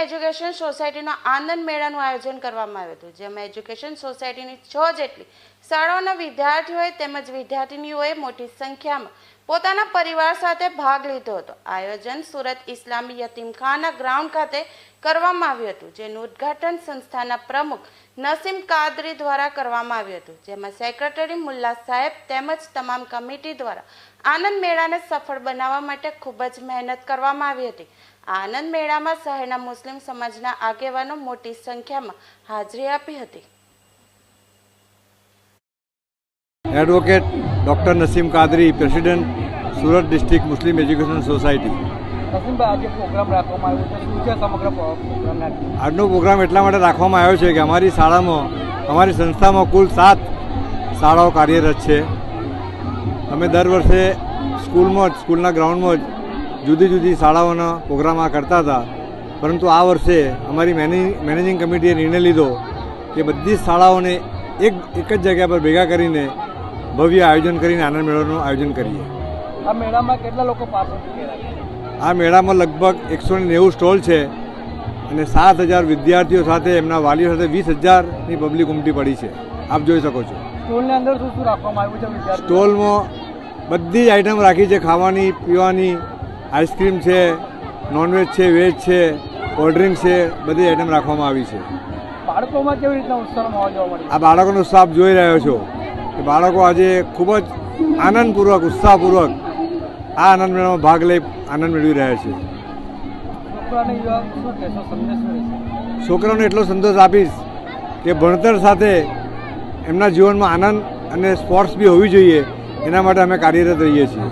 Education સોસાયટીનો આનંદ મેળાનું આયોજન કરવામાં આવ્યું હતું, જેમાં એજ્યુકેશન સોસાયટીની 6 જેટલી શાળાઓના વિદ્યાર્થીઓએ તેમજ વિદ્યાર્થીનીઓએ મોટી સંખ્યામાં પોતાના પરિવાર સાથે ભાગ લીધો હતો। આયોજન સુરત ઇસ્લામી યતીમખાના ગ્રાઉન્ડ ખાતે કરવામાં આવ્યું હતું, જેનું ઉદ્ઘાટન સંસ્થાના પ્રમુખ નસીમ કાદરી દ્વારા કરવામાં આવ્યું હતું, જેમાં સેક્રેટરી મુલ્લા સાહેબ તેમજ તમામ કમિટી દ્વારા આનંદ મેળાને સફળ બનાવવા માટે ખૂબ જ મહેનત કરવામાં આવી હતી। આનંદ મેળામાં શહેરના મુસ્લિમ સમાજના આગેવાનો મોટી સંખ્યામાં હાજરી આપી હતી। Advocate doctor Naseem Qadri, president Surat district Muslim education society. આજનો પ્રોગ્રામ એટલા માટે રાખવામાં આવ્યો છે કે અમારી શાળામાં, અમારી સંસ્થામાં કુલ 7 શાળાઓ કાર્યરત છે। અમે દર વર્ષે સ્કૂલના ગ્રાઉન્ડમાં જ જુદી જુદી શાળાઓના પ્રોગ્રામ કરતા હતા, પરંતુ આ વર્ષે અમારી મેનેજિંગ કમિટીએ નિર્ણય લીધો કે બધી જ શાળાઓને એક જ જગ્યા પર ભેગા કરીને ભવ્ય આયોજન કરીને આનંદ મેળાનું આયોજન કરીએ। આ મેળામાં કેટલા લોકો પાર્ટિસિપેટ? આ મેળામાં લગભગ 190 સ્ટોલ છે અને 7,000 વિદ્યાર્થીઓ સાથે એમના વાલીઓ સાથે 20,000ની પબ્લિક ઉમટી પડી છે, આપ જોઈ શકો છો। સ્ટોલની અંદર શું શું રાખવામાં આવ્યું છે? સ્ટોલમાં બધી જ આઈટમ રાખી છે, ખાવાની પીવાની, આઈસ્ક્રીમ છે, નોનવેજ છે, વેજ છે, કોલ્ડ્રિંક છે, બધી આઈટમ રાખવામાં આવી છે। બાળકોમાં કેવી રીતના ઉત્સાહનો માહોલ જોવા મળે? આ બાળકોનો ઉત્સાહ જોઈ રહ્યો છો કે બાળકો આજે ખૂબ જ આનંદપૂર્વક, ઉત્સાહપૂર્વક આ આનંદ મેળામાં ભાગ લઈ આનંદ મેળવી રહ્યા છે। છોકરાઓને એટલો સંદેશ આપીશ કે ભણતર સાથે એમના જીવનમાં આનંદ અને સ્પોર્ટ્સ બી હોવી જોઈએ, એના માટે અમે કાર્યરત રહીએ છીએ।